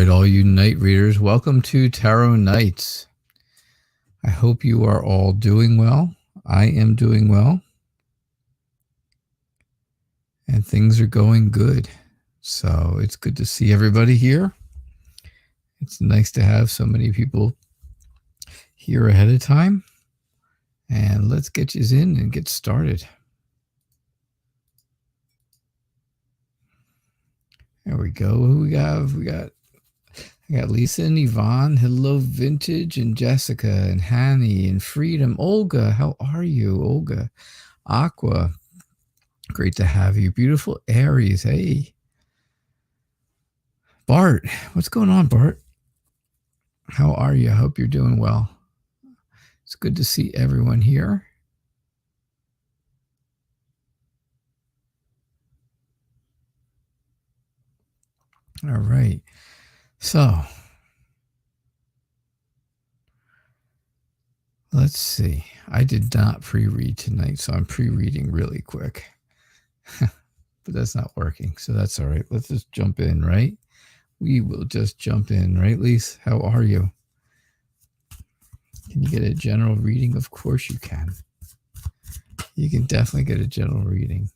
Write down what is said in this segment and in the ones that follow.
right, all you night readers, welcome to Tarot Nights. I hope you are all doing well. I am doing well. And things are going good. So it's good to see everybody here. It's nice to have so many people here ahead of time. And let's get you in and get started. There we go. Who we have? I got Lisa and Yvonne. Hello, Vintage, and Jessica, and Hanny, and Freedom. Olga, how are you? Olga. Aqua, great to have you. Beautiful Aries, hey. Bart, what's going on, Bart? How are you? I hope you're doing well. It's good to see everyone here. All right. So, let's see. I did not pre-read tonight, so I'm pre-reading really quick. But that's not working, so that's all right. Let's just jump in, right? We will just jump in, right, Lise? How are you? Can you get a general reading? Of course you can. You can definitely get a general reading.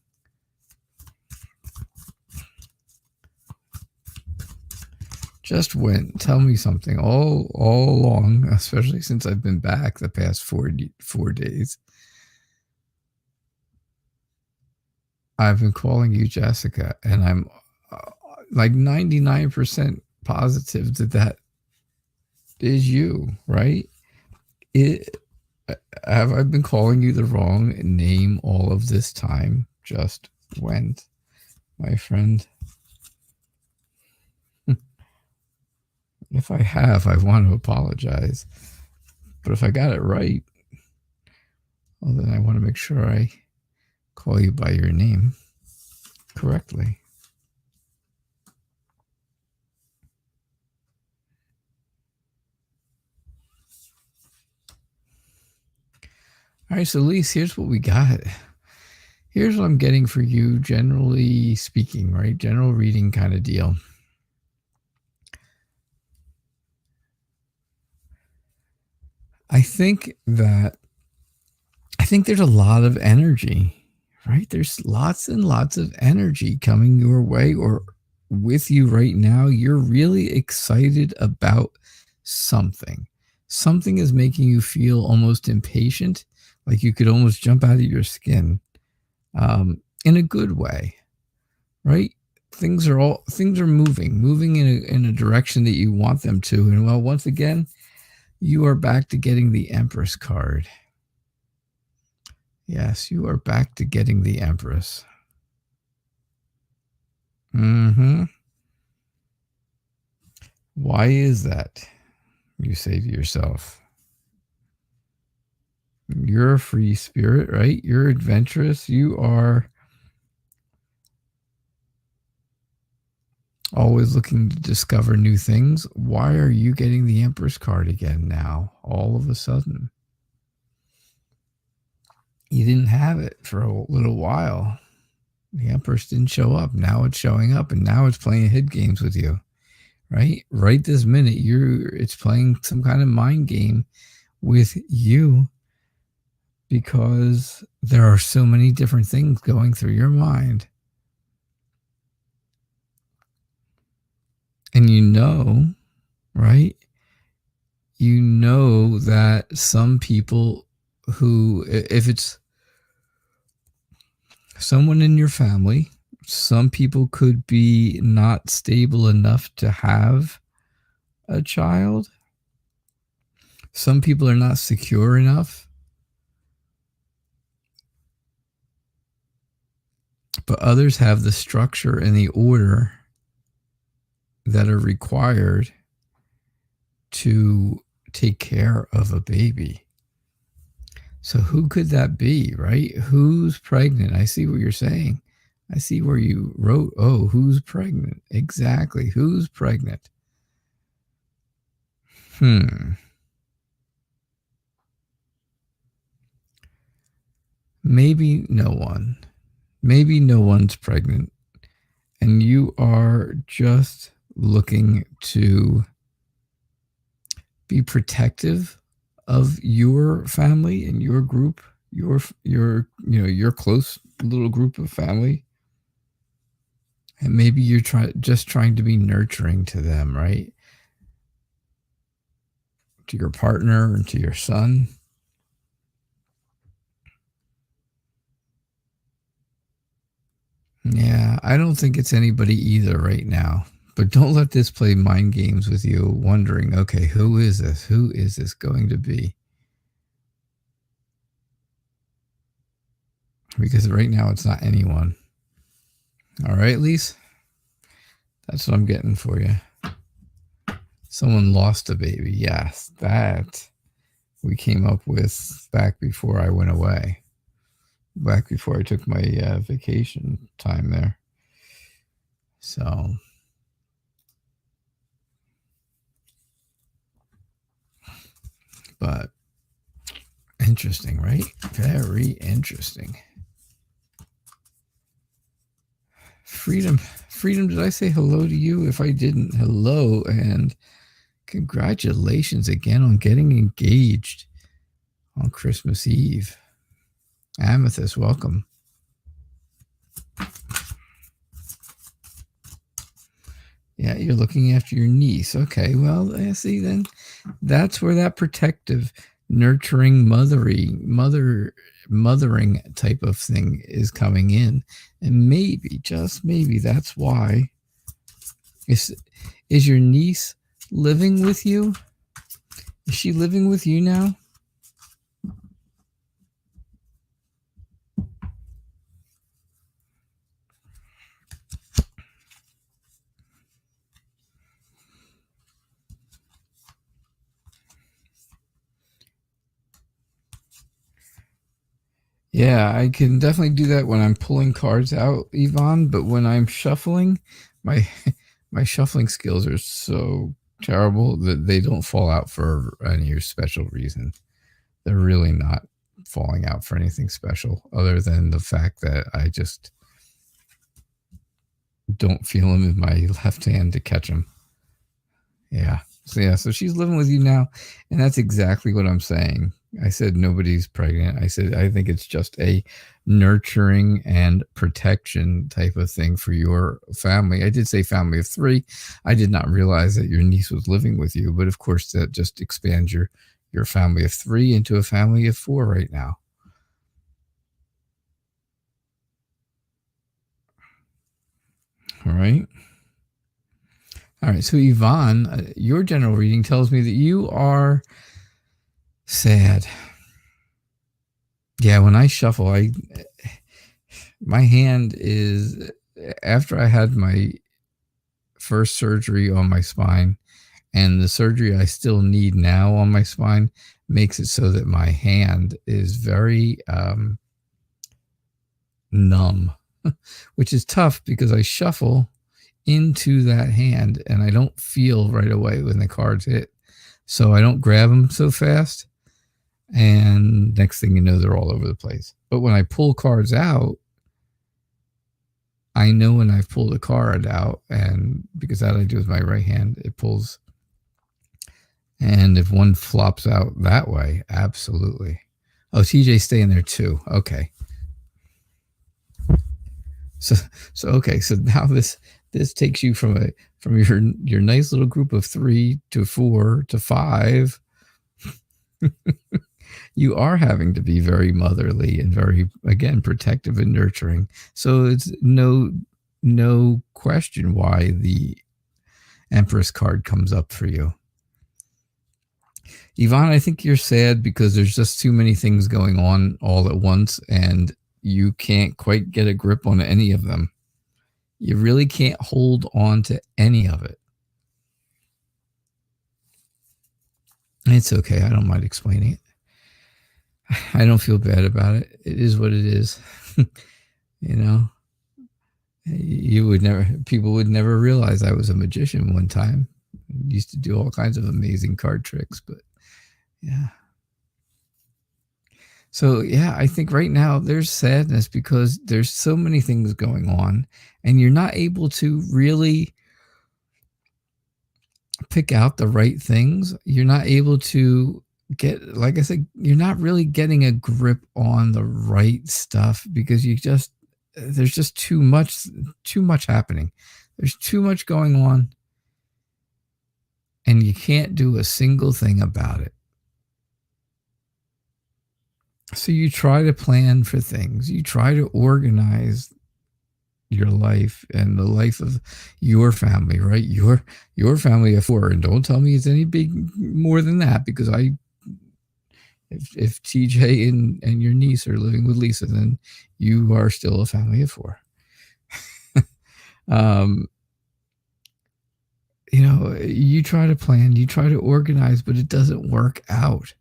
Just went. Tell me something all along, especially since I've been back the past 4 days. I've been calling you Jessica, and I'm like 99% positive that is you, right? Have I been calling you the wrong name all of this time? Just went, my friend. If I have, I want to apologize. But if I got it right, well, then I want to make sure I call you by your name correctly. All right, so Lise, here's what we got. Here's what I'm getting for you, generally speaking, right? General reading kind of deal. I think there's a lot of energy, right? There's lots and lots of energy coming your way or with you right now. You're really excited about something. Something is making you feel almost impatient, like you could almost jump out of your skin, in a good way, right? Things are moving in a direction that you want them to. And well, once again, you are back to getting the Empress card. Yes, you are back to getting the Empress. Why is that? You say to yourself. You're a free spirit, right? You're adventurous. You are always looking to discover new things. Why are you getting the Empress card again now, all of a sudden? You didn't have it for a little while. The Empress didn't show up. Now it's showing up, and now it's playing head games with you, right? Right this minute, it's playing some kind of mind game with you because there are so many different things going through your mind. And you know, right? You know that some people who, if it's someone in your family, some people could be not stable enough to have a child. Some people are not secure enough. But others have the structure and the order that are required to take care of a baby. So who could that be, right? Who's pregnant? I see what you're saying. I see where you wrote, oh, who's pregnant? Exactly. Who's pregnant? Maybe no one. Maybe no one's pregnant. And you are just looking to be protective of your family and your group, your close little group of family. And maybe you're just trying to be nurturing to them, right? To your partner and to your son. Yeah, I don't think it's anybody either right now. But don't let this play mind games with you, wondering, okay, who is this? Who is this going to be? Because right now it's not anyone. All right, Lise? That's what I'm getting for you. Someone lost a baby. Yes, that we came up with back before I went away. Back before I took my vacation time there. So, but interesting, right? Very interesting. Freedom, did I say hello to you? If I didn't, hello, and congratulations again on getting engaged on Christmas Eve. Amethyst, welcome. Yeah, you're looking after your niece. Okay, well, see, then that's where that protective, nurturing, mothering type of thing is coming in. And maybe, just maybe, that's why. Is your niece living with you? Is she living with you now? Yeah, I can definitely do that when I'm pulling cards out, Yvonne, but when I'm shuffling, my shuffling skills are so terrible that they don't fall out for any special reason. They're really not falling out for anything special other than the fact that I just don't feel them in my left hand to catch them. Yeah. So she's living with you now, and that's exactly what I'm saying. I said nobody's pregnant. I said I think it's just a nurturing and protection type of thing for your family. I did say family of 3. I did not realize that your niece was living with you, but of course that just expands your family of 3 into a family of 4 right now. All right. All right. So Yvonne, your general reading tells me that you are sad. Yeah, when I shuffle, my hand is, after I had my first surgery on my spine, and the surgery I still need now on my spine makes it so that my hand is very numb, which is tough because I shuffle into that hand and I don't feel right away when the cards hit. So I don't grab them so fast. And next thing you know, they're all over the place. But when I pull cards out, I know when I've pulled a card out, and because that I do with my right hand, it pulls. And if one flops out that way, absolutely. Oh, TJ's staying there too. Okay. So okay. So now this takes you from your nice little group of 3 to 4 to 5. You are having to be very motherly and very, again, protective and nurturing. So it's no question why the Empress card comes up for you. Yvonne, I think you're sad because there's just too many things going on all at once, and you can't quite get a grip on any of them. You really can't hold on to any of it. It's okay. I don't mind explaining it. I don't feel bad about it. It is what it is. People would never realize I was a magician one time. I used to do all kinds of amazing card tricks, but yeah. So yeah, I think right now there's sadness because there's so many things going on and you're not able to really pick out the right things, you're not able to get, like I said, you're not really getting a grip on the right stuff because there's just too much happening. There's too much going on, and you can't do a single thing about it. So you try to plan for things. You try to organize your life and the life of your family, right? Your family of 4, and don't tell me it's any big more than that, because if TJ and your niece are living with Lisa, then you are still a family of 4. You try to plan, you try to organize, but it doesn't work out.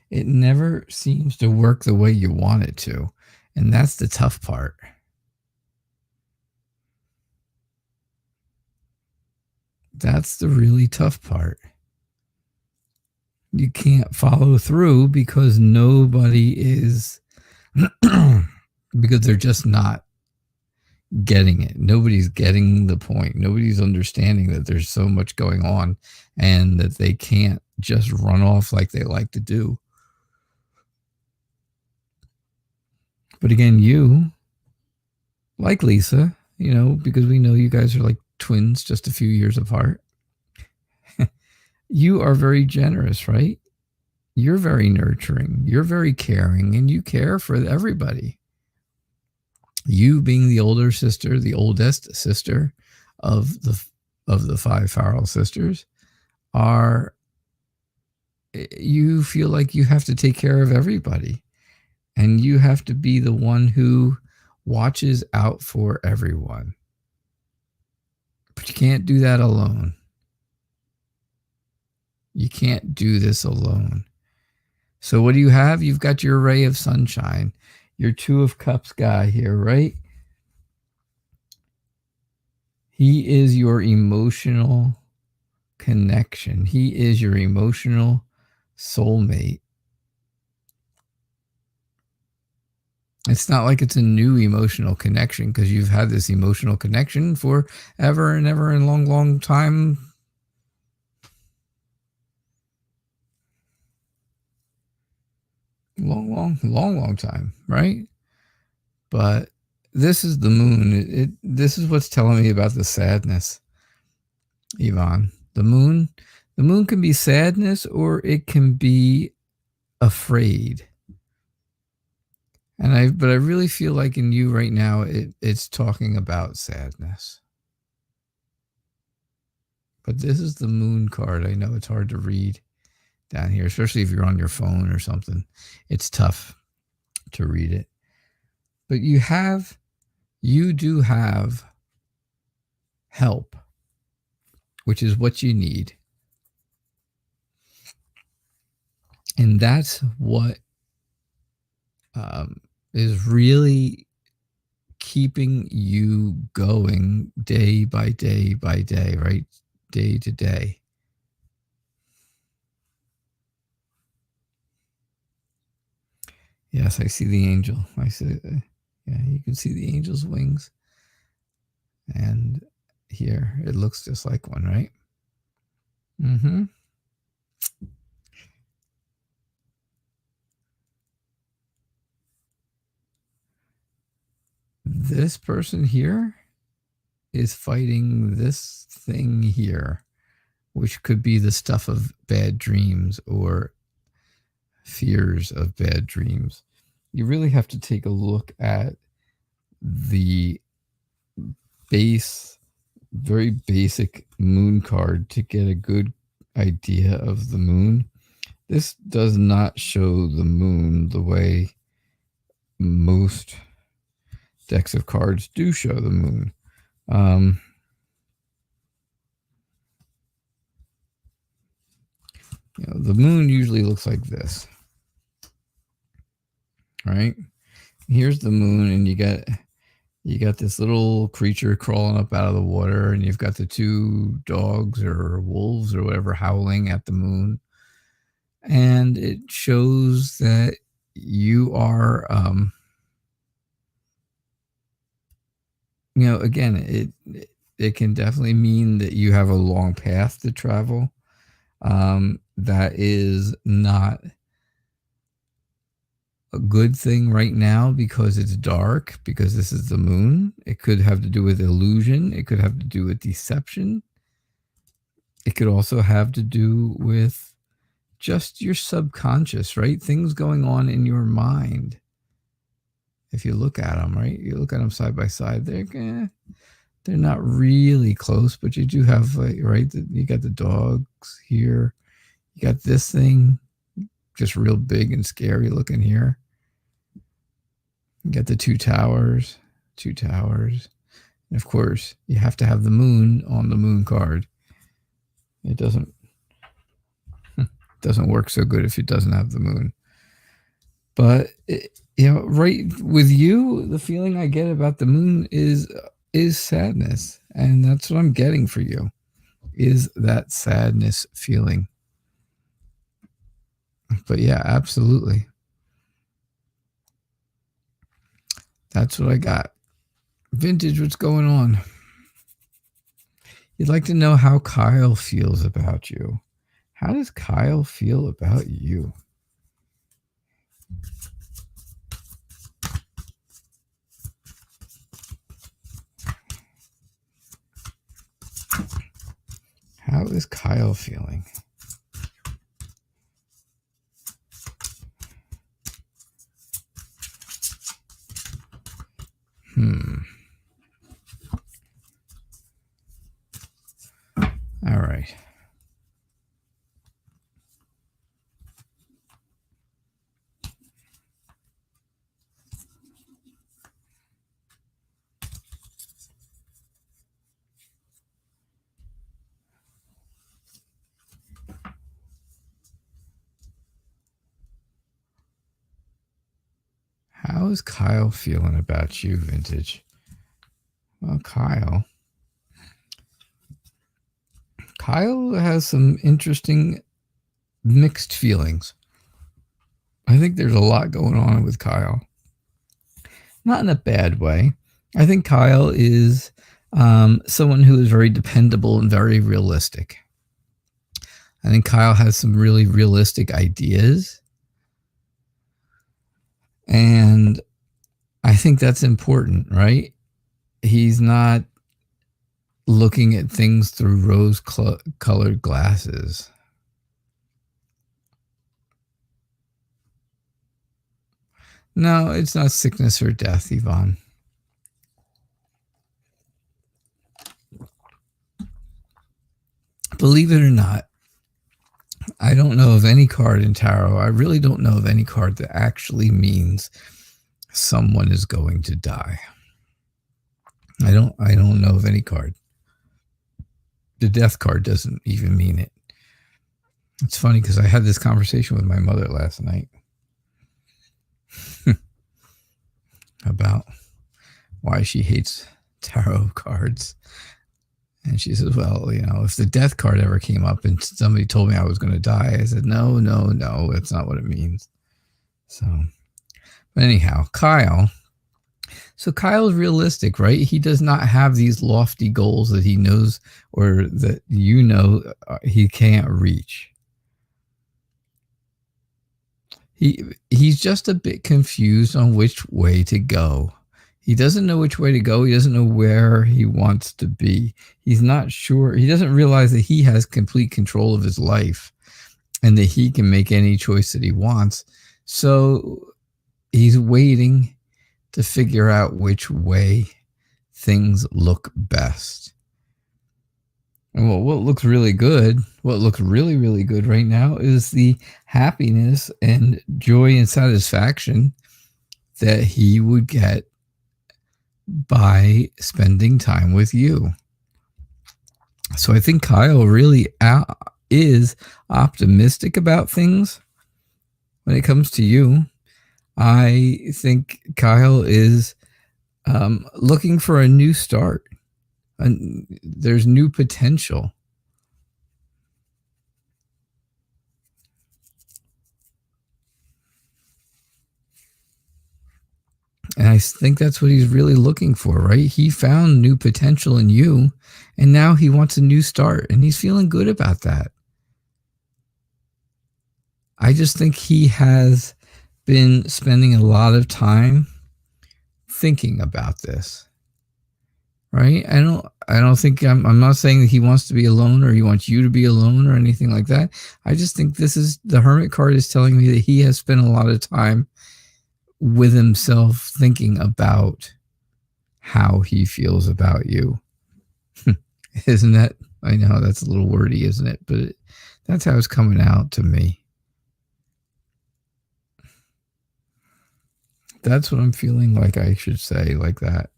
It never seems to work the way you want it to. And that's the tough part. That's the really tough part. You can't follow through because nobody is, because they're just not getting it. Nobody's getting the point. Nobody's understanding that there's so much going on and that they can't just run off like they like to do. But again, you, like Lisa, because we know you guys are like twins, just a few years apart. You are very generous, right? You're very nurturing. You're very caring, and you care for everybody. You, being the older sister, the oldest sister of the 5 Farrell sisters, you feel like you have to take care of everybody, and you have to be the one who watches out for everyone. But you can't do that alone. You can't do this alone. So what do you have? You've got your ray of sunshine, your 2 of Cups guy here, right? He is your emotional connection. He is your emotional soulmate. It's not like it's a new emotional connection, because you've had this emotional connection for ever and ever and long, long time. Long time, right? But this is the moon. This is what's telling me about the sadness, Yvonne. The moon can be sadness, or it can be afraid. But I really feel like in you right now, it's talking about sadness. But this is the moon card. I know it's hard to read down here, especially if you're on your phone or something. It's tough to read it. But you do have help, which is what you need. And that's what is really keeping you going day by day by day, right? Day to day. Yes, I see the angel. I see, yeah, you can see the angel's wings. And here, it looks just like one, right? Mm-hmm. This person here is fighting this thing here, which could be the stuff of bad dreams or fears of bad dreams. You really have to take a look at the very basic moon card to get a good idea of the moon. This does not show the moon the way most decks of cards do show the moon. The moon usually looks like this, right? Here's the moon, and you got this little creature crawling up out of the water, and you've got the 2 dogs or wolves or whatever howling at the moon. And it shows that you are, again, it can definitely mean that you have a long path to travel. That is not a good thing right now because it's dark, because this is the moon. It could have to do with illusion. It could have to do with deception. It could also have to do with just your subconscious, right? Things going on in your mind. If you look at them, right? You look at them side by side, they're not really close, but you do have, right? You got the dogs here. You got this thing just real big and scary looking here. You got the two towers. And of course, you have to have the moon on the moon card. It doesn't work so good if it doesn't have the moon. But right with you, the feeling I get about the moon is sadness, and that's what I'm getting for you. Is that sadness feeling? But yeah, absolutely. That's what I got. Vintage, what's going on? You'd like to know how Kyle feels about you. How does Kyle feel about you? How is Kyle feeling? All right. How is Kyle feeling about you, Vintage? Well, Kyle has some interesting mixed feelings. I think there's a lot going on with Kyle. Not in a bad way. I think Kyle is someone who is very dependable and very realistic. I think Kyle has some really realistic ideas. And I think that's important, right? He's not looking at things through rose-colored glasses. No, it's not sickness or death, Yvonne. Believe it or not, I don't know of any card in tarot. I really don't know of any card that actually means someone is going to die. I don't know of any card. The death card doesn't even mean it. It's funny because I had this conversation with my mother last night about why she hates tarot cards. And she says, well, if the death card ever came up and somebody told me I was going to die, I said, no, that's not what it means. So, but anyhow, Kyle. So Kyle's realistic, right? He does not have these lofty goals that he knows or that he can't reach. He's just a bit confused on which way to go. He doesn't know which way to go. He doesn't know where he wants to be. He's not sure. He doesn't realize that he has complete control of his life and that he can make any choice that he wants. So he's waiting to figure out which way things look best. And what looks really good, what looks really, really good right now is the happiness and joy and satisfaction that he would get by spending time with you. So I think Kyle really is optimistic about things when it comes to you. I think Kyle is looking for a new start. And there's new potential. And I think that's what he's really looking for, right? He found new potential in you, and now he wants a new start, and he's feeling good about that. I just think he has been spending a lot of time thinking about this, right? I don't think I'm not saying that he wants to be alone or he wants you to be alone or anything like that. I just think this is the Hermit card is telling me that he has spent a lot of time with himself thinking about how he feels about you. Isn't that? I know that's a little wordy, isn't it? But that's how it's coming out to me. That's what I'm feeling like I should say, like that.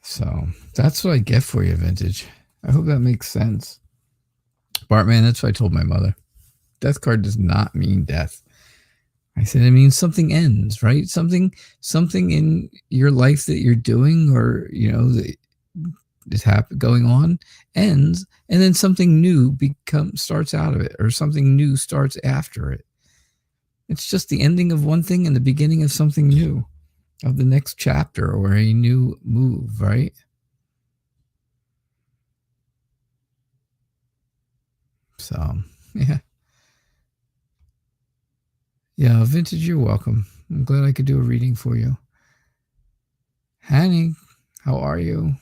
So that's what I get for you, Vintage. I hope that makes sense. Bartman, that's what I told my mother. Death card does not mean death. I said it means something ends, right? Something in your life that you're doing, or that is going on, ends, and then something new starts out of it, or something new starts after it. It's just the ending of one thing and the beginning of something new, of the next chapter or a new move, right? So, yeah. Yeah, Vintage, you're welcome. I'm glad I could do a reading for you. Hanny, how are you?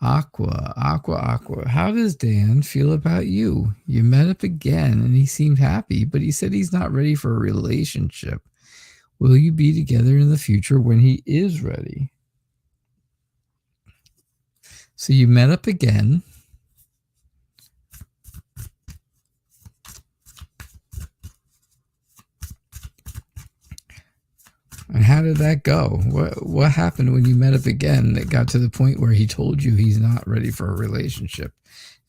Aqua. How does Dan feel about you? You met up again and he seemed happy, but he said he's not ready for a relationship. Will you be together in the future when he is ready? So you met up again. And how did that go? What happened when you met up again that got to the point where he told you he's not ready for a relationship?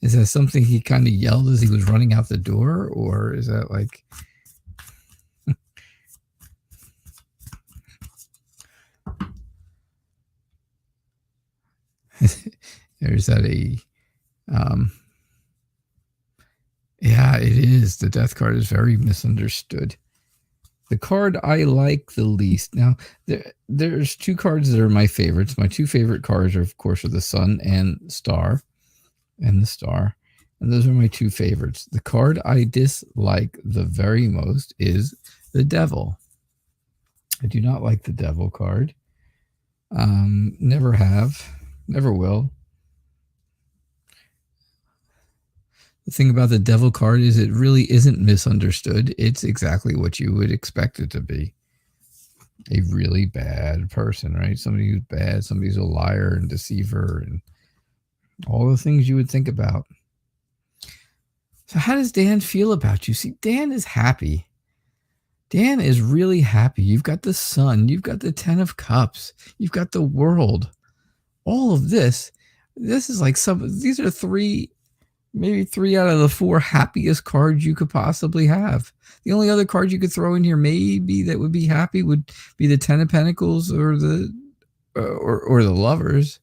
Is that something he kind of yelled as he was running out the door? Or is that like... There's that yeah, it is. The death card is very misunderstood. The card I like the least. Now, there's two cards that are my favorites. My two favorite cards are, of course, the Sun and Star, and the Star. And those are my two favorites. The card I dislike the very most is the Devil. I do not like the Devil card. Never have. Never will. The thing about the Devil card is it really isn't misunderstood. It's exactly what you would expect it to be. A really bad person, right? Somebody who's bad, somebody who's a liar and deceiver and all the things you would think about. So how does Dan feel about you? See, Dan is happy. Dan is really happy. You've got the Sun. You've got the 10 of Cups. You've got the World. All of this. This is like these are maybe 3 out of the 4 happiest cards you could possibly have. The only other card you could throw in here maybe that would be happy would be the 10 of Pentacles or the Lovers,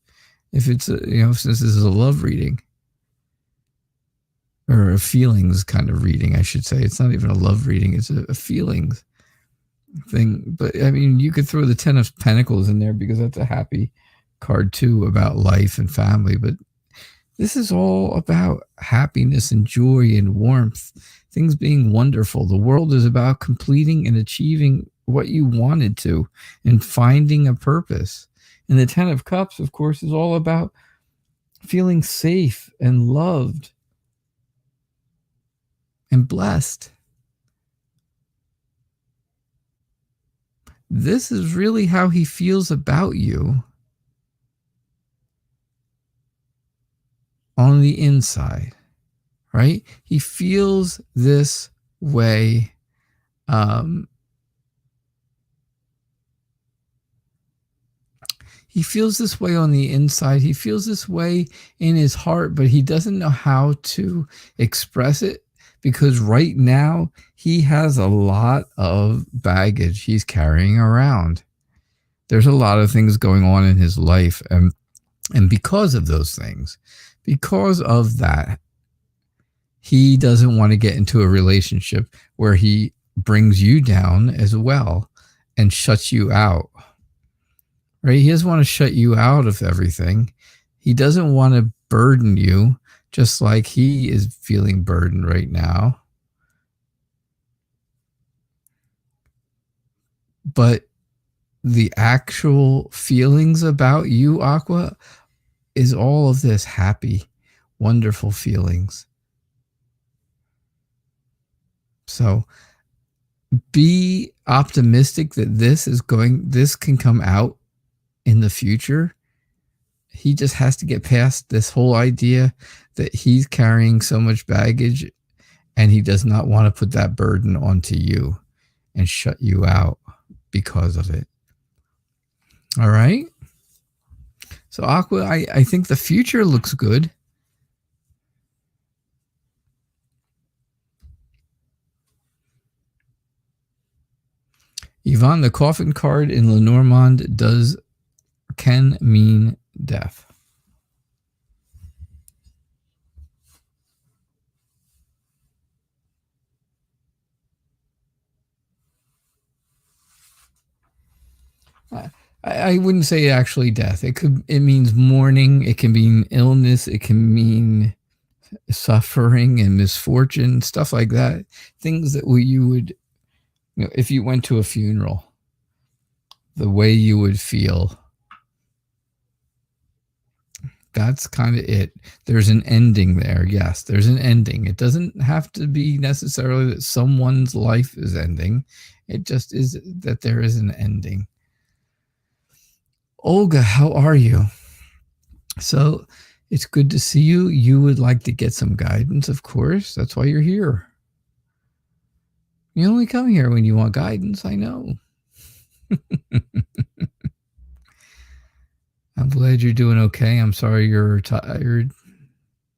if it's since this is a love reading or a feelings kind of reading, I should say. It's not even a love reading, it's a feelings thing. But I mean, you could throw the 10 of Pentacles in there because that's a happy card too, about life and family. But this is all about happiness and joy and warmth, things being wonderful. The world is about completing and achieving what you wanted to and finding a purpose. And the 10 of Cups, of course, is all about feeling safe and loved and blessed. This is really how he feels about you on the inside, right? He feels this way. He feels this way on the inside. He feels this way in his heart, but he doesn't know how to express it because right now he has a lot of baggage he's carrying around. There's a lot of things going on in his life, and because of those things, because of that, he doesn't want to get into a relationship where he brings you down as well and shuts you out. Right? He doesn't want to shut you out of everything. He doesn't want to burden you just like he is feeling burdened right now. But the actual feelings about you, Aqua, is all of this happy, wonderful feelings. So be optimistic that this can come out in the future. He just has to get past this whole idea that he's carrying so much baggage and he does not want to put that burden onto you and shut you out because of it. All right. So Aqua, I think the future looks good. Yvonne, the coffin card in Lenormand can mean death. I wouldn't say actually death. It means mourning. It can mean illness. It can mean suffering and misfortune, stuff like that. Things that you would, if you went to a funeral, the way you would feel. That's kind of it. There's an ending there. Yes, there's an ending. It doesn't have to be necessarily that someone's life is ending. It just is that there is an ending. Olga, how are you? So it's good to see you. You would like to get some guidance, of course. That's why you're here. You only come here when you want guidance, I know. I'm glad you're doing okay. I'm sorry you're tired.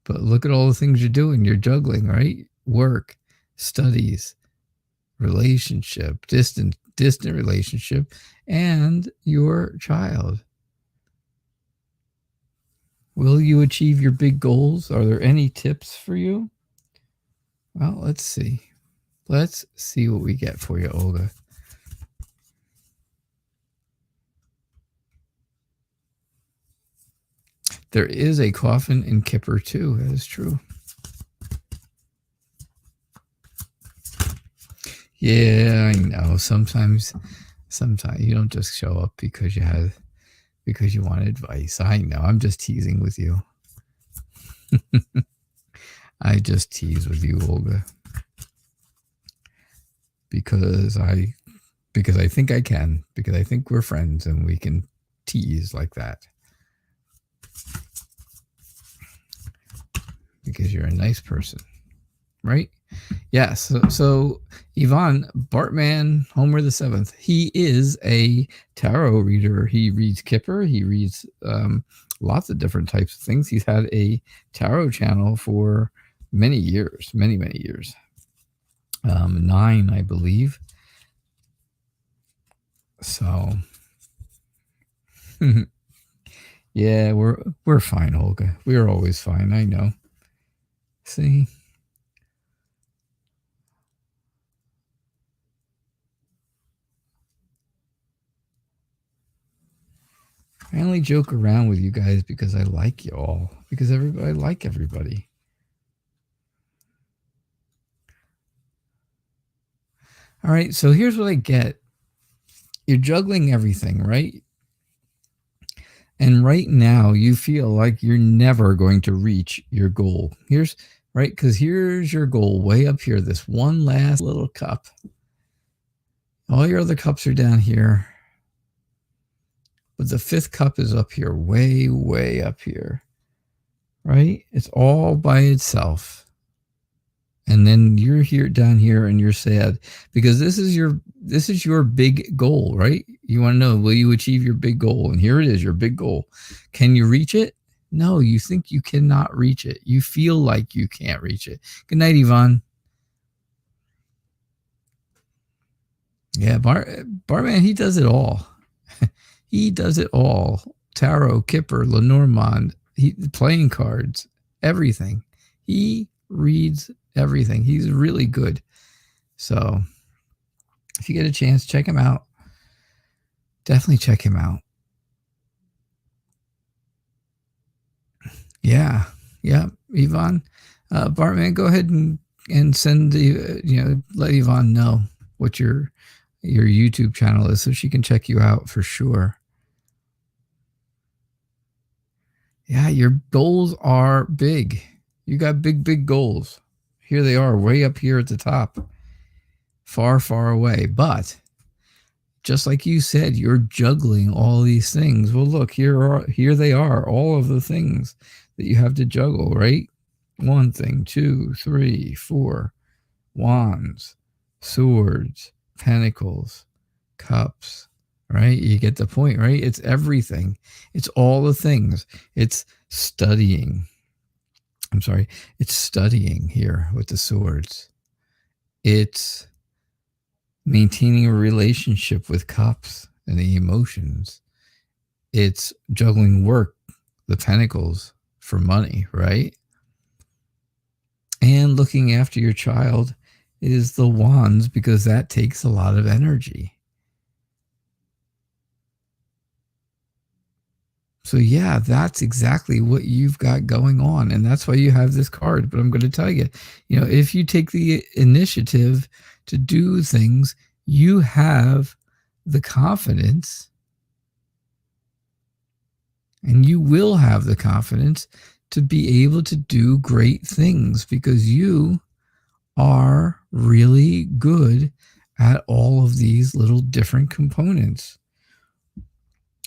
But look at all the things you're doing. You're juggling, right? Work, studies, relationship, distant relationship, and your child. Will you achieve your big goals? Are there any tips for you? Well, let's see. Let's see what we get for you, Olga. There is a coffin in Kipper too. That is true. Yeah, I know. Sometimes you don't just show up because you want advice. I know. I'm just teasing with you. I just tease with you, Olga. Because I think I can. Because I think we're friends and we can tease like that. Because you're a nice person, right? Yeah, so Yvonne, Bartman, Homer the 7th, he is a tarot reader. He reads Kipper. He reads lots of different types of things. He's had a tarot channel for many years, many years. 9, I believe. So, yeah, we're fine, Olga. We're always fine. I know. See? I only joke around with you guys because I like you all. Because I like everybody. All right, so here's what I get. You're juggling everything, right? And right now you feel like you're never going to reach your goal. Here's your goal way up here, this one last little cup. All your other cups are down here. But the 5th cup is up here, way up here, right? It's all by itself. And then you're here down here and you're sad because this is your big goal, right? You want to know, will you achieve your big goal? And here it is, your big goal. Can you reach it? No, you think you cannot reach it. You feel like you can't reach it. Good night, Yvonne. Yeah, Barman, he does it all. He does it all. Tarot, Kipper, Lenormand, playing cards, everything. He reads everything. He's really good. So if you get a chance, check him out. Definitely check him out. Yeah. Yvonne, Bartman, go ahead and send the, let Yvonne know what your YouTube channel is so she can check you out for sure. Yeah, your goals are big. You got big goals. Here they are, way up here at the top. Far, far away. But just like you said, you're juggling all these things. Well, look, here they are, all of the things that you have to juggle, right? One thing, 2, 3, 4, wands, swords, pentacles, cups, right? You get the point, right? It's everything. It's all the things. It's studying. It's studying here with the swords. It's maintaining a relationship with cups and the emotions. It's juggling work, the pentacles for money, right? And looking after your child is the wands, because that takes a lot of energy. So yeah, that's exactly what you've got going on. And that's why you have this card. But I'm going to tell you, if you take the initiative to do things, you have the confidence, and you will have the confidence to be able to do great things, because you are really good at all of these little different components.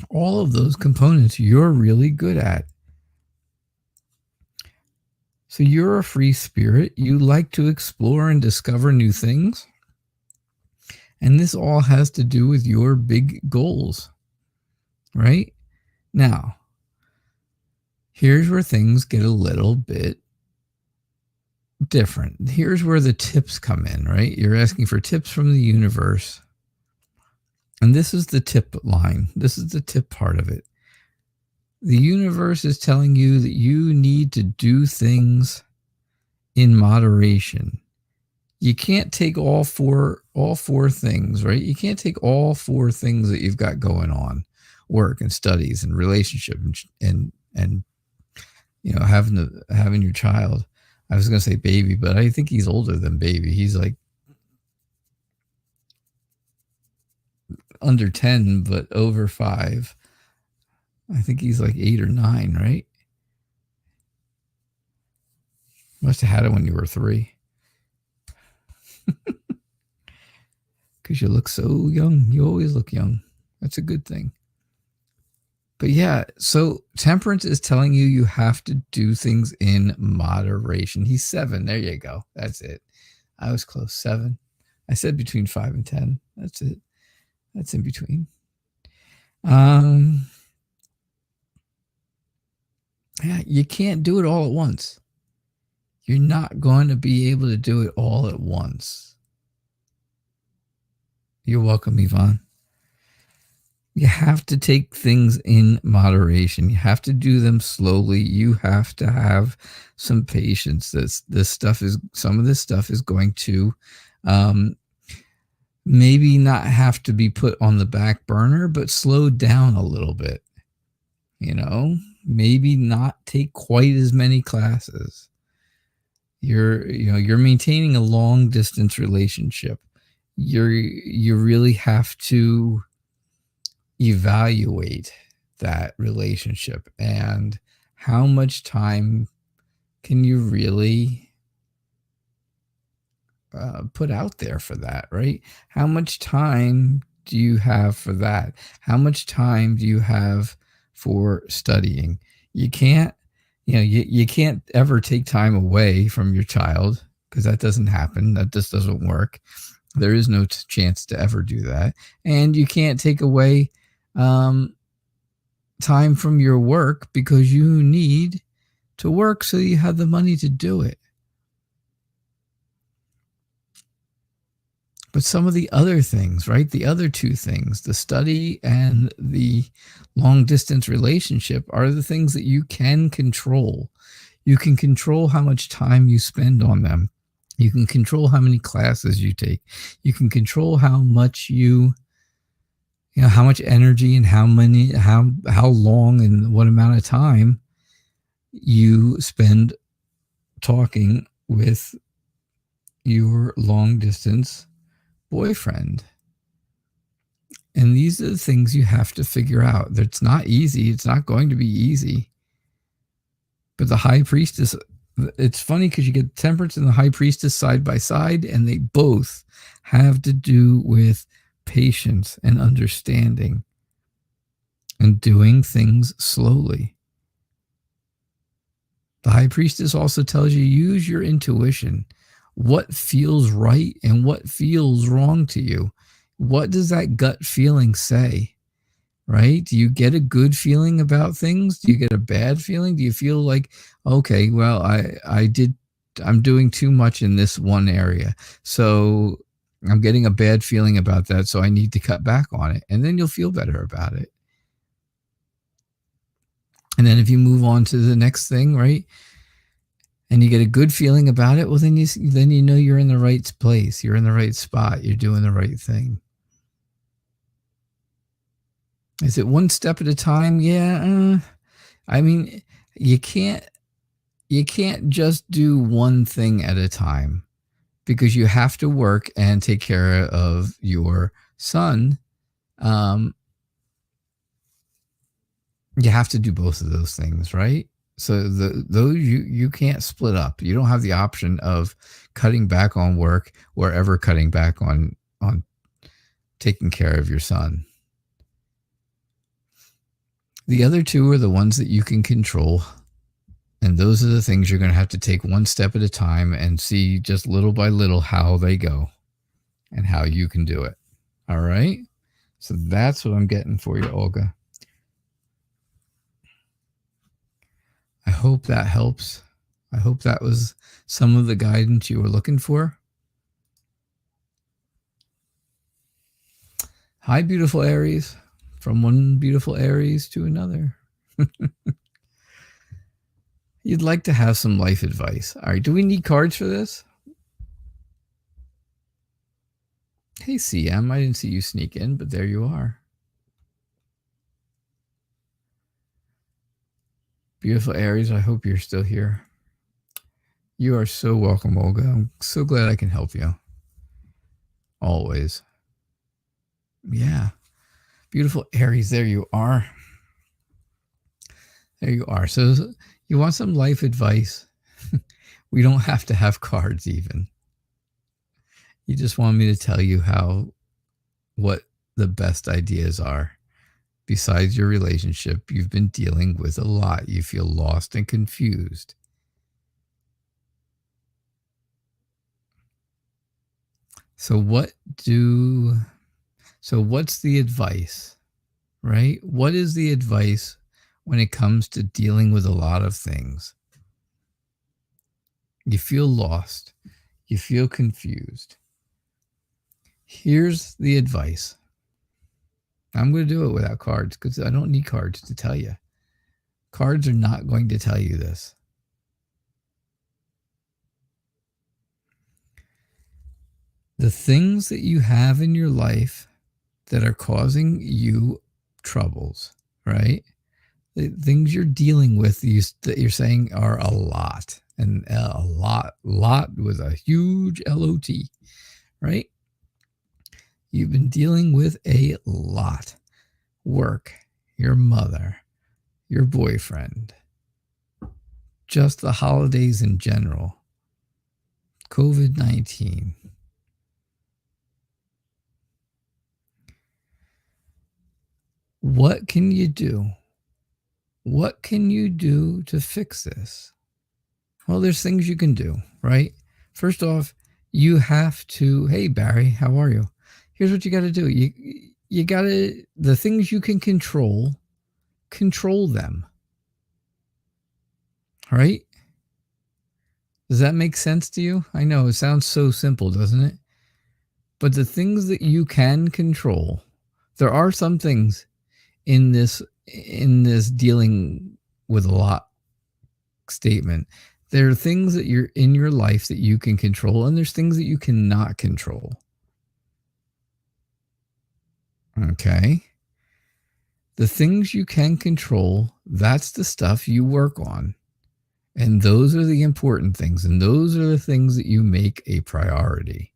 All of those components you're really good at. So you're a free spirit. You like to explore and discover new things. And this all has to do with your big goals, right? Now, here's where things get a little bit different. Here's where the tips come in, right? You're asking for tips from the universe. And this is the tip line. This is the tip part of it. The universe is telling you that you need to do things in moderation. You can't take all four things, right? You can't take all 4 things that you've got going on, work and studies and relationship and having your child. I was going to say baby, but I think he's older than baby. He's like under 10, but over 5. I think he's like 8 or 9, right? Must have had it when you were 3. Because you look so young. You always look young. That's a good thing. But yeah, so Temperance is telling you have to do things in moderation. He's 7. There you go. That's it. I was close. 7. I said between 5 and 10. That's it. That's in between. Yeah, you can't do it all at once. You're not going to be able to do it all at once. You're welcome, Yvonne. You have to take things in moderation. You have to do them slowly. You have to have some patience. Some of this stuff is going to maybe not have to be put on the back burner, but slowed down a little bit. Maybe not take quite as many classes. You're maintaining a long distance relationship. You really have to evaluate that relationship, and how much time can you really put out there for that, right? How much time do you have for that? How much time do you have for studying? You can't, you can't ever take time away from your child, because that doesn't happen. That just doesn't work. There is no chance to ever do that. And you can't take away time from your work, because you need to work so you have the money to do it. But some of the other things, right? The other 2 things, the study and the long distance relationship, are the things that you can control. You can control how much time you spend on them. You can control how many classes you take. You can control how much how much energy and how long and what amount of time you spend talking with your long distance boyfriend. And these are the things you have to figure out. It's not easy. It's not going to be easy. But the high priestess, it's funny because you get temperance and the high priestess side by side, and they both have to do with patience and understanding and doing things slowly. The high priestess also tells you, use your intuition. What feels right and what feels wrong to you? What does that gut feeling say? Right? Do you get a good feeling about things? Do you get a bad feeling? Do you feel like, okay, well, I'm doing too much in this one area, so I'm getting a bad feeling about that, so I need to cut back on it, and then you'll feel better about it. And then if you move on to the next thing, right, and you get a good feeling about it, well, then you know you're in the right place, you're in the right spot, you're doing the right thing. Is it one step at a time? Yeah. I mean, you can't just do one thing at a time, because you have to work and take care of your son. You have to do both of those things, right? So those you can't split up. You don't have the option of cutting back on work or ever cutting back on taking care of your son. The other two are the ones that you can control. And those are the things you're going to have to take one step at a time and see just little by little how they go and how you can do it. All right? So that's what I'm getting for you, Olga. I hope that helps. I hope that was some of the guidance you were looking for. Hi, beautiful Aries. From one beautiful Aries to another. You'd like to have some life advice. All right, do we need cards for this? Hey, CM, I didn't see you sneak in, but there you are. Beautiful Aries, I hope you're still here. You are so welcome, Olga. I'm so glad I can help you. Always. Yeah. Beautiful Aries, there you are. There you are. So you want some life advice? We don't have to have cards even. You just want me to tell you what the best ideas are. Besides your relationship, you've been dealing with a lot. You feel lost and confused. So what's the advice, right? What is the advice when it comes to dealing with a lot of things? You feel lost. You feel confused. Here's the advice. I'm going to do it without cards because I don't need cards to tell you. Cards are not going to tell you this. The things that you have in your life that are causing you troubles, right? The things you're dealing with that you're saying are a lot, and a lot with a huge LOT, right? You've been dealing with a lot. Work, your mother, your boyfriend, just the holidays in general, COVID-19. What can you do? What can you do to fix this? Well, there's things you can do, right? First off, you have to, hey, Barry, how are you? Here's what you got to do. You got to, the things you can control them. Right? Does that make sense to you? I know it sounds so simple, doesn't it? But the things that you can control, there are some things in this dealing with a lot statement. There are things that you're in your life that you can control, and there's things that you cannot control. Okay? The things you can control, that's the stuff you work on. And those are the important things. And those are the things that you make a priority.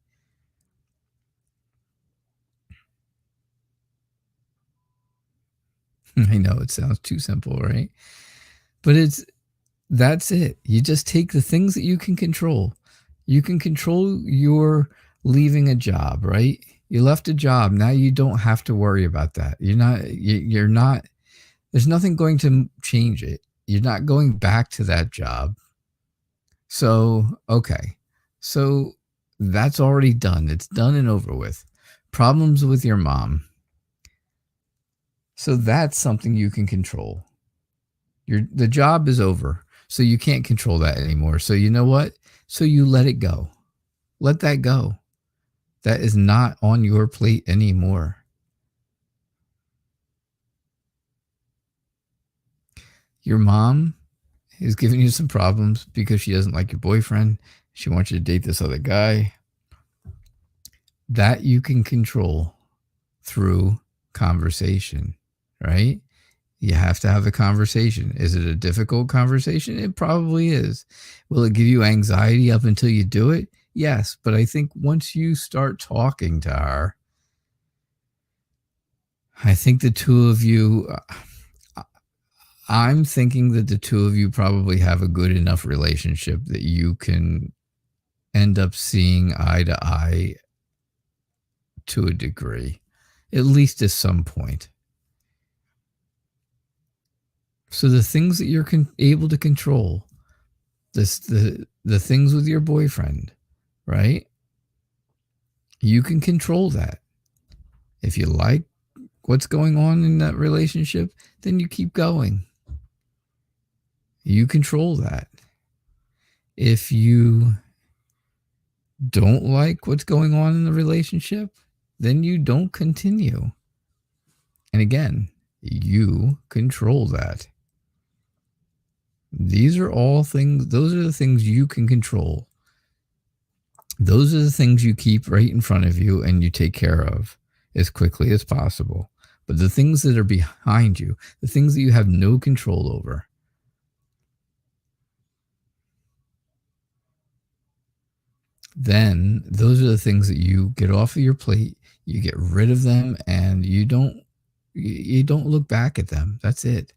I know it sounds too simple, right? But that's it. You just take the things that you can control. You can control your leaving a job, right? You left a job. Now you don't have to worry about that. You're not, there's nothing going to change it. You're not going back to that job. So, okay. So that's already done. It's done and over with. Problems with your mom. So that's something you can control. The job is over. So you can't control that anymore. So you know what? So you let it go. Let that go. That is not on your plate anymore. Your mom is giving you some problems because she doesn't like your boyfriend. She wants you to date this other guy. That you can control through conversation, right? You have to have a conversation. Is it a difficult conversation? It probably is. Will it give you anxiety up until you do it? Yes, but I think once you start talking to her, I think the two of you, I'm thinking that the two of you probably have a good enough relationship that you can end up seeing eye to eye to a degree, at least at some point. So the things that you're able to control, the things with your boyfriend, right? You can control that. If you like what's going on in that relationship, then you keep going. You control that. If you don't like what's going on in the relationship, then you don't continue. And again, you control that. These are all things, those are the things you can control. Those are the things you keep right in front of you and you take care of as quickly as possible. But the things that are behind you, the things that you have no control over, then those are the things that you get off of your plate, you get rid of them, and you don't look back at them. That's it.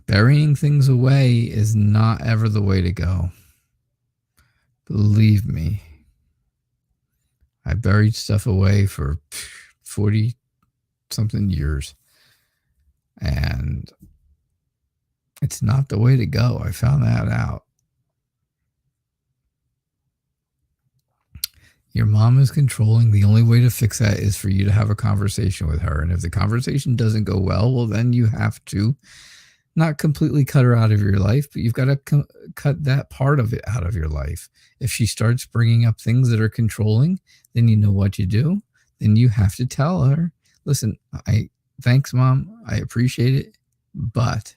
Burying things away is not ever the way to go. Believe me. I buried stuff away for 40 something years. And it's not the way to go. I found that out. Your mom is controlling. The only way to fix that is for you to have a conversation with her. And if the conversation doesn't go well, then you have to not completely cut her out of your life, but you've got to cut that part of it out of your life. If she starts bringing up things that are controlling, then you know what you do. Then you have to tell her, listen, thanks, Mom. I appreciate it. But,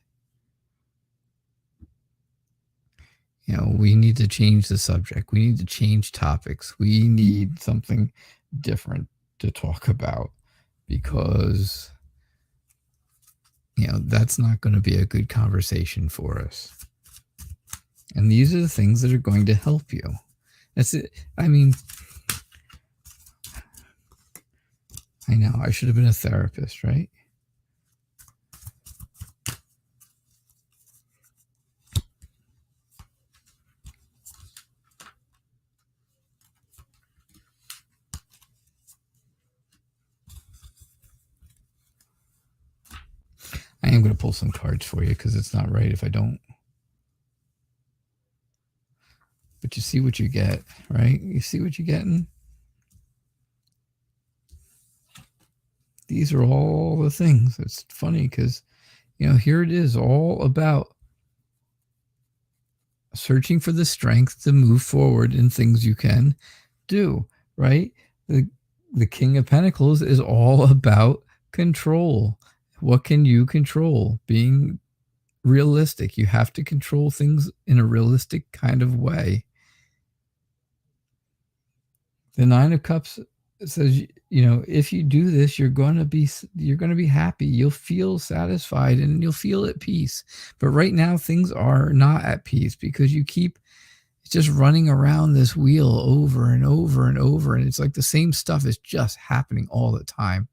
we need to change the subject. We need to change topics. We need something different to talk about because that's not going to be a good conversation for us. And these are the things that are going to help you. That's it. I mean, I know I should have been a therapist, right? I am going to pull some cards for you because it's not right if I don't. But you see what you get, right? You see what you're getting? These are all the things. It's funny because, here it is all about searching for the strength to move forward in things you can do, right? The the King of Pentacles is all about control. What can you control? Being realistic. You have to control things in a realistic kind of way. The Nine of Cups says, if you do this, you're going to be happy. You'll feel satisfied and you'll feel at peace. But right now things are not at peace because you keep just running around this wheel over and over and over. And it's like the same stuff is just happening all the time.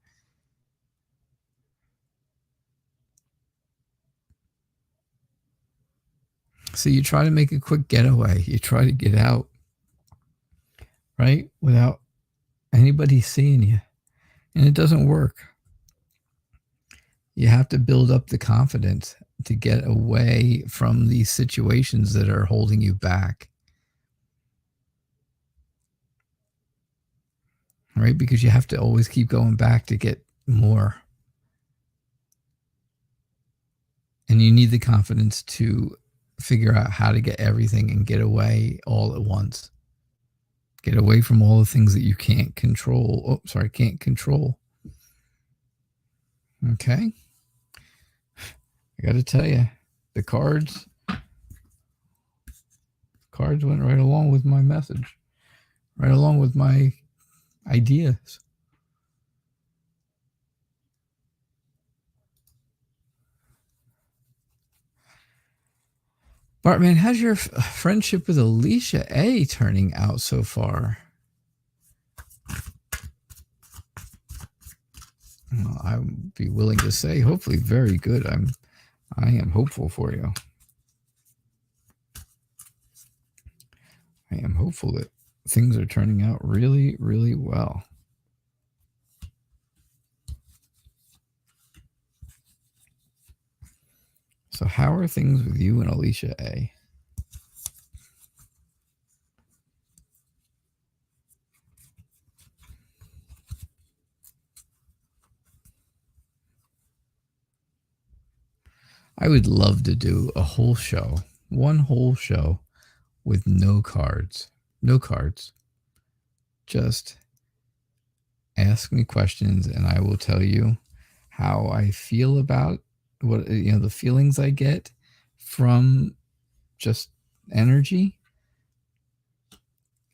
So you try to make a quick getaway. You try to get out, right? Without anybody seeing you. And it doesn't work. You have to build up the confidence to get away from these situations that are holding you back. Right? Because you have to always keep going back to get more. And you need the confidence to figure out how to get everything and get away all at once. Get away from all the things that you can't control. Can't control. Okay. I got to tell you, the cards went right along with my message, right along with my ideas. Bartman, how's your friendship with Llewellyn turning out so far? Well, I would be willing to say, hopefully, very good. I am hopeful for you. I am hopeful that things are turning out really, really well. So how are things with you and Llewellyn? I would love to do a whole show, one whole show with no cards. No cards. Just ask me questions and I will tell you how I feel about what, the feelings I get from just energy,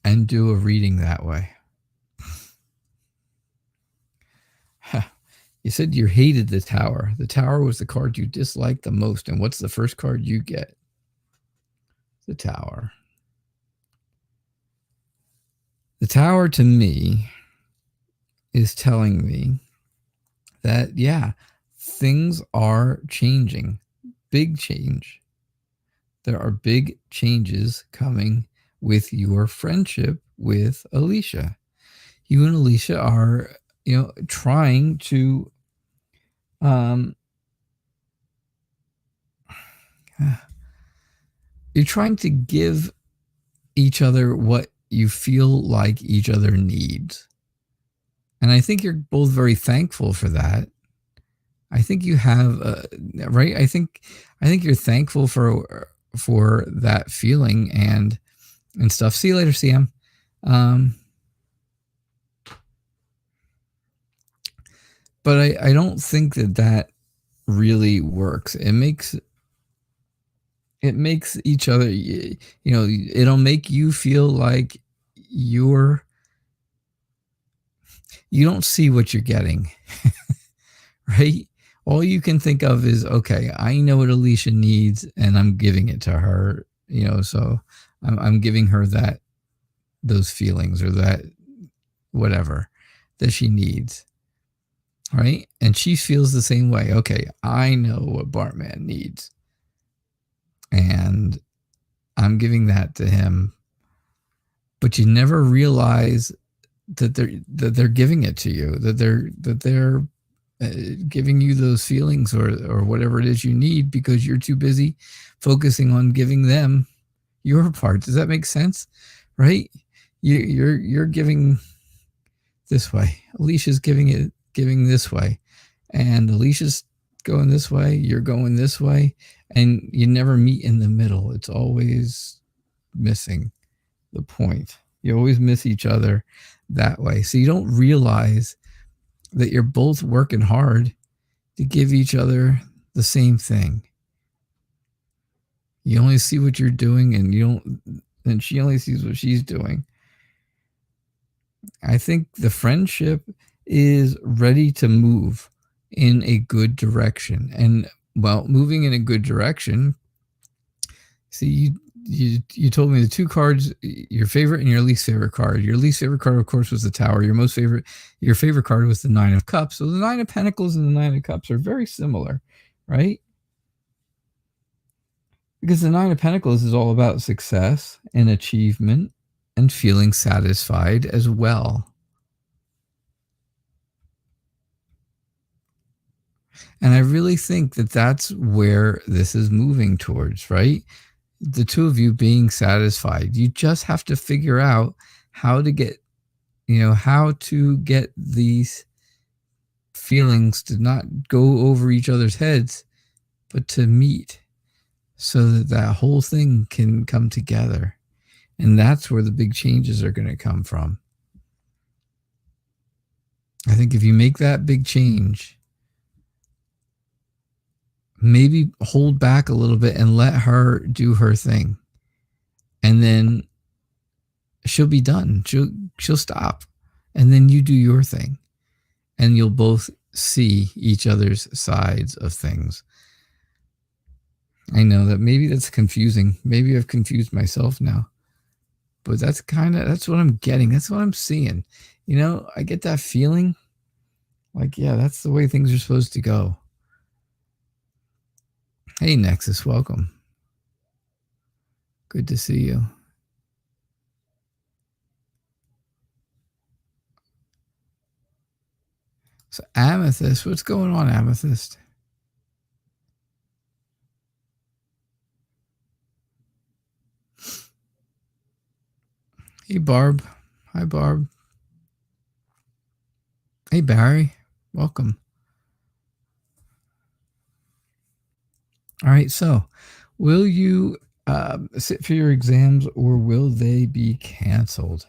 and do a reading that way. You said you hated the Tower. The Tower was the card you disliked the most. And what's the first card you get? The Tower. The Tower to me is telling me that, yeah, things are changing. Big change. There are big changes coming with your friendship with Llewellyn. You and Llewellyn are, trying to you're trying to give each other what you feel like each other needs. And I think you're both very thankful for that. I think you have, right? I think you're thankful for that feeling and stuff. See you later, CM. But I don't think that really works. It makes each other, it'll make you feel like you don't see what you're getting, right? All you can think of is, okay, I know what Llewellyn needs and I'm giving it to her, so I'm giving her those feelings or that whatever that she needs. Right? And she feels the same way. Okay, I know what Bartman needs. And I'm giving that to him. But you never realize that they're giving it to you, that they're giving you those feelings or whatever it is you need because you're too busy focusing on giving them your part. Does that make sense? Right? You're giving this way. Alicia's giving this way, and Alicia's going this way, you're going this way, and you never meet in the middle. It's always missing the point. You always miss each other. that way. So you don't realize that you're both working hard to give each other the same thing. You only see what you're doing, and she only sees what she's doing. I think the friendship is ready to move in a good direction. And well, moving in a good direction, see, you told me the two cards, your favorite and your least favorite card. Your least favorite card, of course, was the Tower. Your favorite card was the Nine of Cups. So the Nine of Pentacles and the Nine of Cups are very similar, right? Because the Nine of Pentacles is all about success and achievement and feeling satisfied as well. And I really think that that's where this is moving towards, right? The two of you being satisfied. You just have to figure out how to get these feelings to not go over each other's heads, but to meet so that whole thing can come together. And that's where the big changes are going to come from. I think if you make that big change, maybe hold back a little bit and let her do her thing. And then she'll be done. She'll stop. And then you do your thing. And you'll both see each other's sides of things. I know that maybe that's confusing. Maybe I've confused myself now. But that's what I'm getting. That's what I'm seeing. I get that feeling like, yeah, that's the way things are supposed to go. Hey, Nexus, welcome. Good to see you. So Amethyst, what's going on, Amethyst? Hey, Barb. Hi, Barb. Hey, Barry. Welcome. All right, so will you sit for your exams or will they be canceled?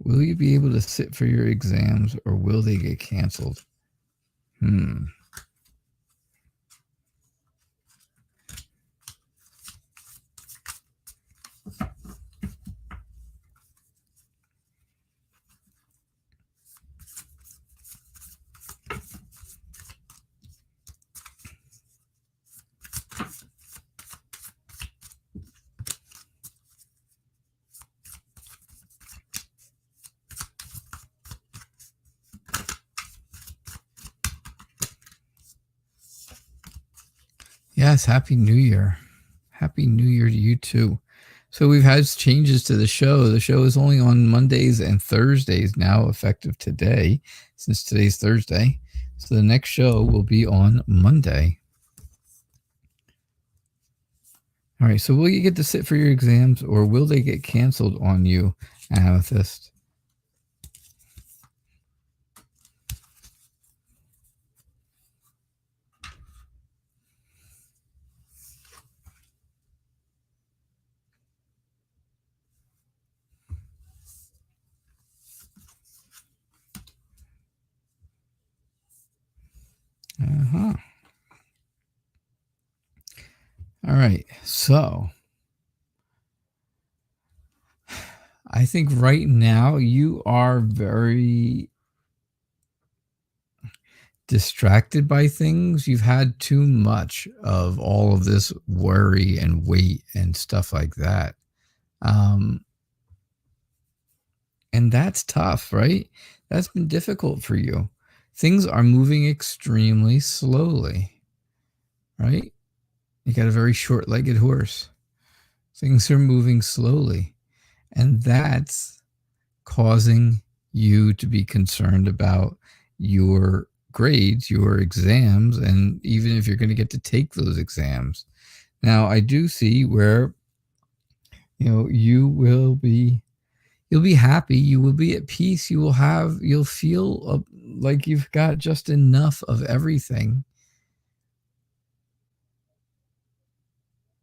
Will you be able to sit for your exams or will they get canceled? Yes, Happy New Year. Happy New Year to you too. So we've had changes to the show. The show is only on Mondays and Thursdays now, effective today, since today's Thursday. So the next show will be on Monday. All right, so will you get to sit for your exams or will they get canceled on you, Amethyst? All right, so I think right now you are very distracted by things. You've had too much of all of this worry and weight and stuff like that. And that's tough, right? That's been difficult for you. Things are moving extremely slowly, right? You got a very short-legged horse. Things are moving slowly. And that's causing you to be concerned about your grades, your exams, and even if you're going to get to take those exams. Now, I do see where, you'll be happy. You will be at peace. You'll feel like you've got just enough of everything.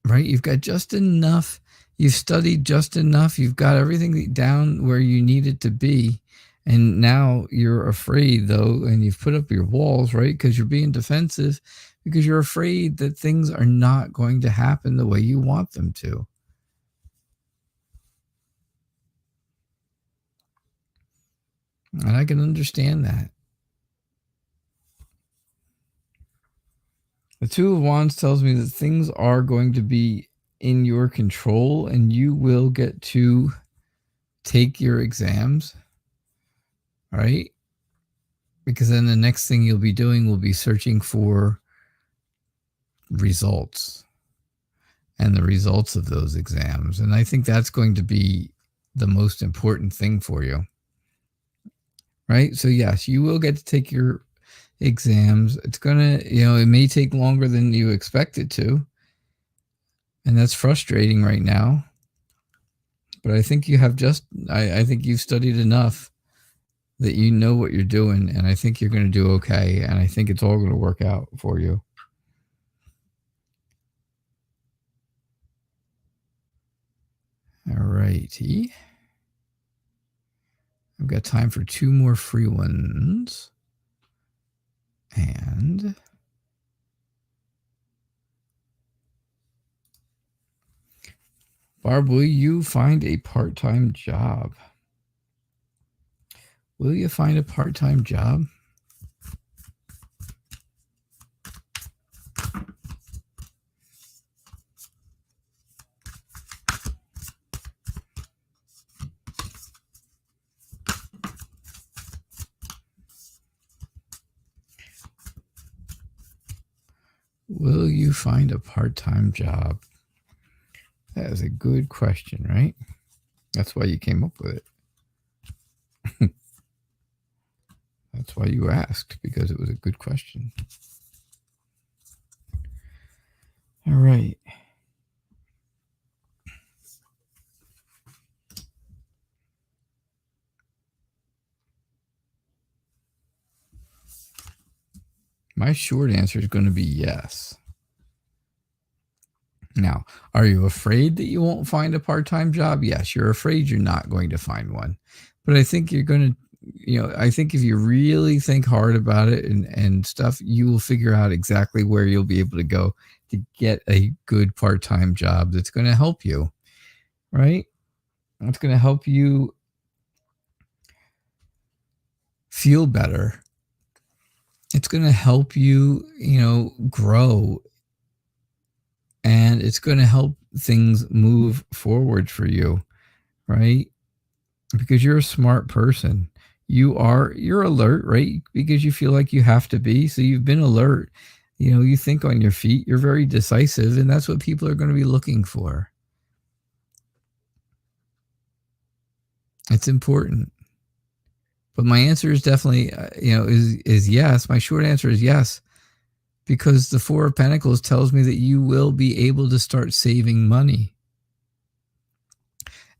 right? You've got just enough. You've studied just enough. You've got everything down where you need it to be. And now you're afraid, though, and you've put up your walls, right? Because you're being defensive, because you're afraid that things are not going to happen the way you want them to. And I can understand that. The Two of Wands tells me that things are going to be in your control and you will get to take your exams, right? Because then the next thing you'll be doing will be searching for results and the results of those exams. And I think that's going to be the most important thing for you, right? So yes, you will get to take your exams. It's gonna, it may take longer than you expect it to, and that's frustrating right now, but I think you have I think you've studied enough that you know what you're doing, and I think you're going to do okay, and I think it's all going to work out for you. All righty. I've got time for 2 more free ones. And Barb, will you find a part-time job? Will you find a part-time job? Will you find a part-time job? That is a good question, right? That's why you came up with it. That's why you asked, because it was a good question. All right. My short answer is going to be yes. Now, are you afraid that you won't find a part-time job? Yes, you're afraid you're not going to find one. But I think you're going to, I think if you really think hard about it and stuff, you will figure out exactly where you'll be able to go to get a good part-time job that's going to help you, right? It's going to help you feel better. It's going to help you, grow. And it's going to help things move forward for you, right? Because you're a smart person. You're alert, right? Because you feel like you have to be. So you've been alert. You think on your feet. You're very decisive, and that's what people are going to be looking for. It's important. But my answer is definitely, is yes. My short answer is yes. Because the Four of Pentacles tells me that you will be able to start saving money.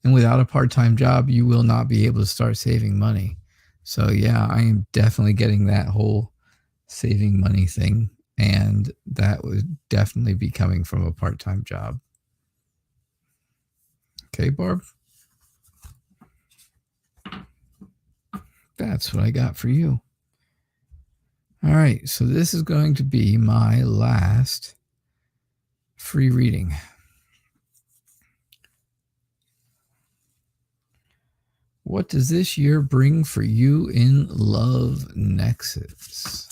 And without a part-time job, you will not be able to start saving money. So yeah, I am definitely getting that whole saving money thing. And that would definitely be coming from a part-time job. Okay, Barb? That's what I got for you. All right, so this is going to be my last free reading. What does this year bring for you in Love Nexus?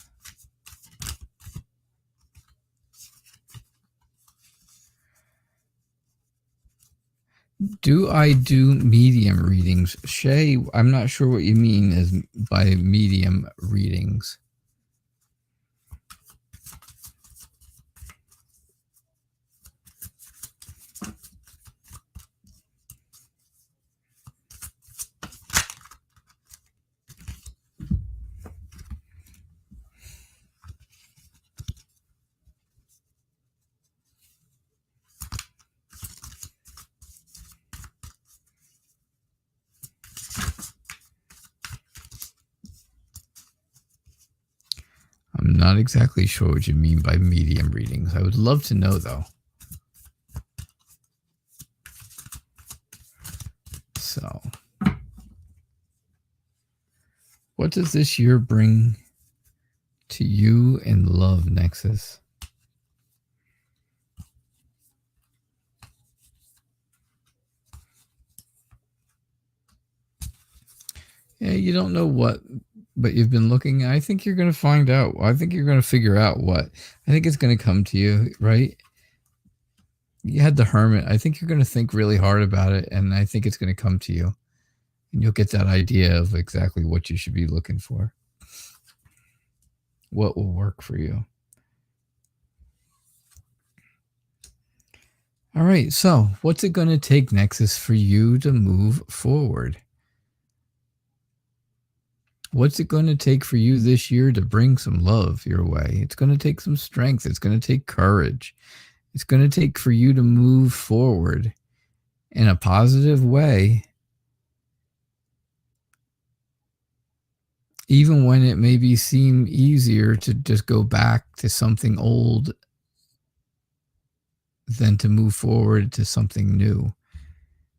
Do I do medium readings? Shay, I'm not sure what you mean by medium readings. I'm not exactly sure what you mean by medium readings. I would love to know, though. So, what does this year bring to you in love, Nexus? Yeah, you don't know what, but you've been looking. I think you're going to find out. I think you're going to figure out what. I think it's going to come to you, right? You had the Hermit. I think you're going to think really hard about it, and I think it's going to come to you. And you'll get that idea of exactly what you should be looking for. What will work for you. All right, so what's it going to take, Nexus, for you to move forward? What's it going to take for you this year to bring some love your way? It's going to take some strength. It's going to take courage. It's going to take for you to move forward in a positive way, even when it maybe seem easier to just go back to something old than to move forward to something new,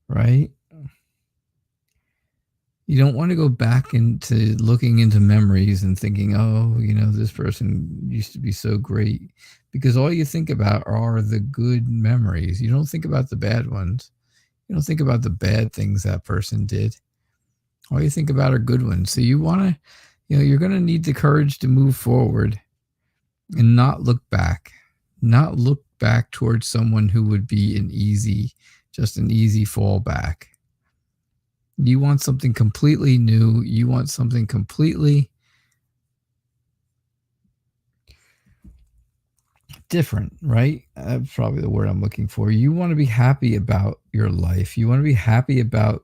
right? You don't want to go back into looking into memories and thinking, oh, this person used to be so great, because all you think about are the good memories. You don't think about the bad ones. You don't think about the bad things that person did. All you think about are good ones. So you want to, you're going to need the courage to move forward and not look back, not look back towards someone who would be just an easy fallback. You want something completely new. You want something completely different, right? That's probably the word I'm looking for. You want to be happy about your life. You want to be happy about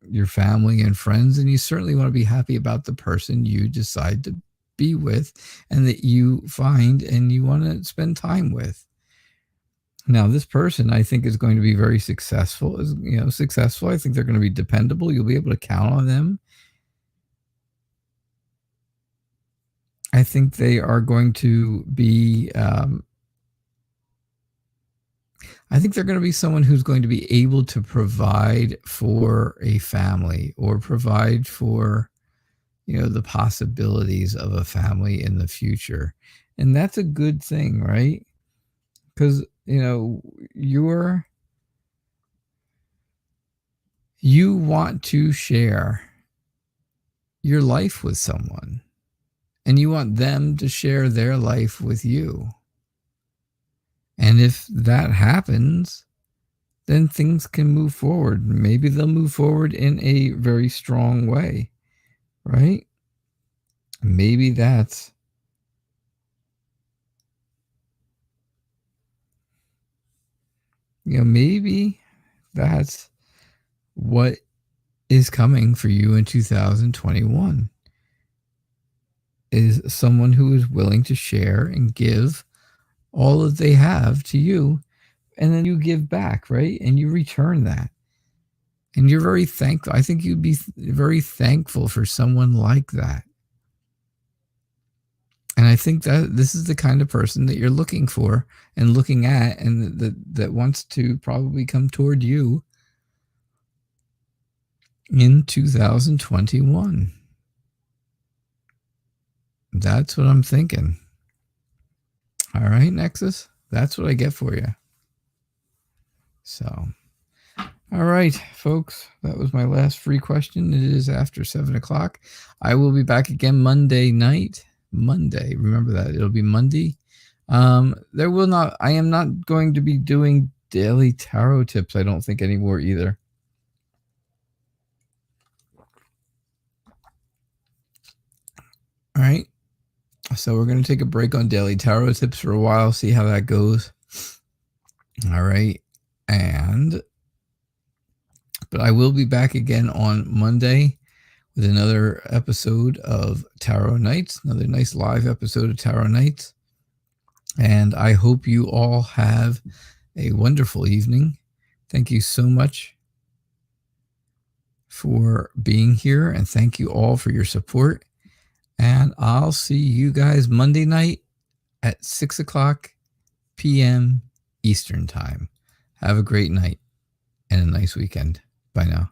your family and friends, and you certainly want to be happy about the person you decide to be with and that you find and you want to spend time with. Now, this person, I think, is going to be very successful. Successful. I think they're going to be dependable. You'll be able to count on them. I think they are going to be, I think they're going to be someone who's going to be able to provide for a family or provide for, the possibilities of a family in the future. And that's a good thing, right? Because, you want to share your life with someone, and you want them to share their life with you. And if that happens, then things can move forward. Maybe they'll move forward in a very strong way, right? Maybe that's maybe that's what is coming for you in 2021, is someone who is willing to share and give all that they have to you, and then you give back, right? And you return that. And you're very thankful. I think you'd be very thankful for someone like that. And I think that this is the kind of person that you're looking for and looking at, and that wants to probably come toward you in 2021. That's what I'm thinking. All right, Nexus. That's what I get for you. So, all right, folks. That was my last free question. It is after 7 o'clock. I will be back again Monday night. Monday. Remember that. It'll be Monday. I am not going to be doing daily tarot tips, I don't think, anymore either. All right. So we're going to take a break on daily tarot tips for a while, see how that goes. All right. But I will be back again on Monday with another episode of Tarot Nights, another nice live episode of Tarot Nights. And I hope you all have a wonderful evening. Thank you so much for being here, and thank you all for your support. And I'll see you guys Monday night at 6 o'clock p.m. Eastern Time. Have a great night and a nice weekend. Bye now.